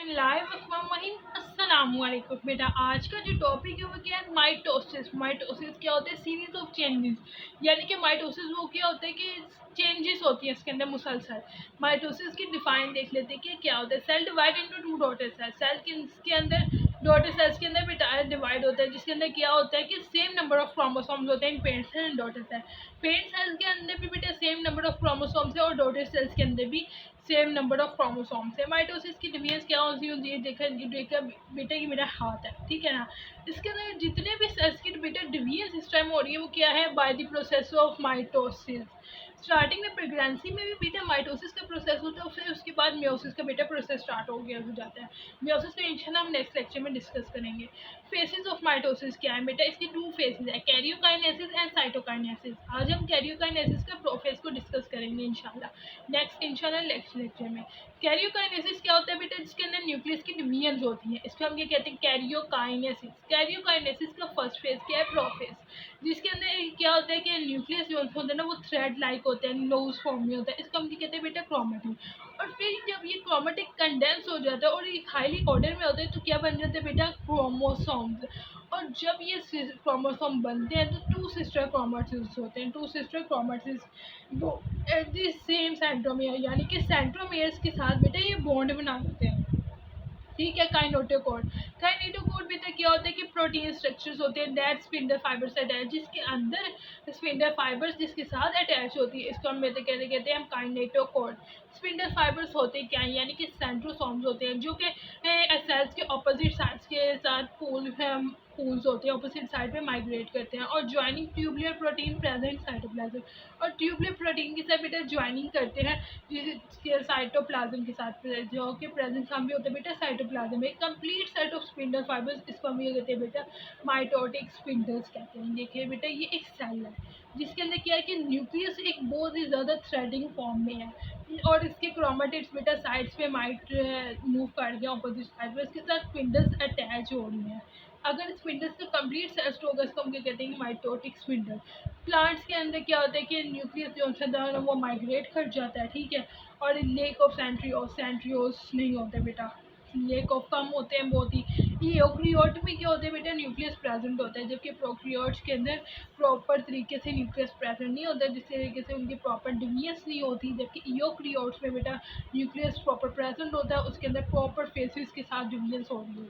Going live. अस्सलाम वालेकुम बेटा। आज का जो टॉपिक है वो क्या है? माइटोसिस। माइटोसिस क्या होता है? Series of changes. यानी कि माइटोसिस वो क्या होता है कि चेंजेस होती है इसके अंदर मुसलसल। माइटोसिस की डिफाइन देख लेते हैं कि क्या होता है। Cell divide into two daughter cell. Cell के अंदर डॉटर सेल्स के अंदर बेटा डिवाइड होता है, जिसके अंदर क्या होता है कि सेम नंबर ऑफ क्रोमोसोम्स होते हैं in parent cell and daughter cell. Parent cells के अंदर भी बेटा सेम नंबर ऑफ क्रोमोसोम्स है और डॉटर सेल्स के अंदर भी सेम नंबर ऑफ क्रोमोसोम्स है। माइटोसिस की डिवीजन क्या होती है? देखा बेटा ये मेरा हाथ है, ठीक है ना। इसके अंदर जितने भी सेल्स की बेटा डिवीजन इस टाइम हो रही है वो क्या है? By the process of mitosis. Starting में प्रेगनेंसी में भी बेटा माइटोसिस का प्रोसेस होता है, फिर उसके बाद मियोसिस का बेटा प्रोसेस स्टार्ट हो जाता है। मियोसिस को इंशाल्लाह हम नेक्स्ट लेक्चर में डिस्कस करेंगे। फेसेस ऑफ माइटोसिस क्या है बेटा? इसकी टू फेसेस है, कैरियोकाइनेसिस एंड साइटोकाइनेसिस। आज हम कैरियोकाइनेसिस का प्रोसेस को डिस्कस करेंगे इंशाल्लाह नेक्स्ट लेक्चर में। कैरियोकाइनेसिस क्या होता है बेटा? जिसके अंदर न्यूक्लियस की डिवीजन होती है, इसको हम क्या कहते हैं? कैरियोकाइनेसिस। कैरियोकाइनेसिस का फर्स्ट फेज क्या है? प्रोफेज। जिसके अंदर क्या होता है कि न्यूक्लियस जो होता है ना वो थ्रेड लाइक होते हैं, लूज फॉर्म में होता है, इसको हम क्या कहते हैं बेटा? क्रोमेटिन। और फिर जब ये क्रोमेटिक कंडेंस हो जाता है और ये हाईली ऑर्डर में होता है तो क्या बन जाते हैं बेटा? क्रोमोसोम्स। और जब ये क्रोमोसोम बनते हैं तो टू सिस्टर क्रोमेटिड्स होते हैं। टू सिस्टर क्रोमेटिड्स वो एट द सेम सेंट्रोमियर, यानी कि सेंट्रोमियर्स के साथ बेटा ये बॉन्ड बना देते हैं, ठीक है। काइनेटोकोर। काइनेटोकोर में तो क्या होता है कि प्रोटीन स्ट्रक्चर्स होते हैं दैट स्पिंडल फाइबर्स अटैच, जिसके अंदर स्पिंडल फाइबर्स जिसके साथ अटैच होती है, इसको हम कहते हैं हम काइनेटोकोर। स्पिंडल फाइबर्स होते हैं क्या? यानी कि सेंट्रोसोम्स होते हैं जो कि सेल्स के ऑपोजिट साइड्स के साथ पूल्स होते हैं, ऑपोजिट साइड पे माइग्रेट करते हैं। और joining tubular protein present cytoplasm. और ट्यूबुलर प्रोटीन के साथ बेटा ज्वाइनिंग करते हैं जिसके साइटोप्लाज्म के साथ जो कि प्रेजेंट हम भी होते हैं बेटा साइटोप्लाज्म में। Complete set of spindle fibres, इसको हम ये कहते हैं बेटा माइटोटिक स्पिंडल्स कहते हैं। देखिए बेटा ये एक सेल है जिसके अंदर क्या है कि न्यूक्लियस एक बहुत ही ज़्यादा थ्रेडिंग फॉर्म में है और इसके क्रोमेटिड्स बेटा साइड्स पे माइट मूव कर गया ऑपोजिट साइड पर, इसके साथ स्पिंडल्स अटैच हो रही हैं। अगर स्पिंडल्स का कंप्लीट सेट होगा इसको हम क्या कहते हैं? Mitotic spindle. प्लांट्स के अंदर क्या होता है कि न्यूक्लियस जो है वो माइग्रेट कर जाता है, ठीक है। और लेक ऑफ सेंट्रियोस नहीं होते बेटा, लेक ऑफ कम होते हैं बहुत ही। यूकैरियोट में क्या होता है बेटा? न्यूक्लियस प्रेजेंट होता है, जबकि प्रोकैरियोट्स के अंदर प्रॉपर तरीके से न्यूक्लियस प्रेजेंट नहीं होता, जिस तरीके से उनकी प्रॉपर डिवीजन नहीं होती। जबकि यूकैरियोट्स में बेटा न्यूक्लियस प्रॉपर प्रेजेंट होता है, उसके अंदर प्रॉपर फेसेस के साथ डिवीजन हो रही है।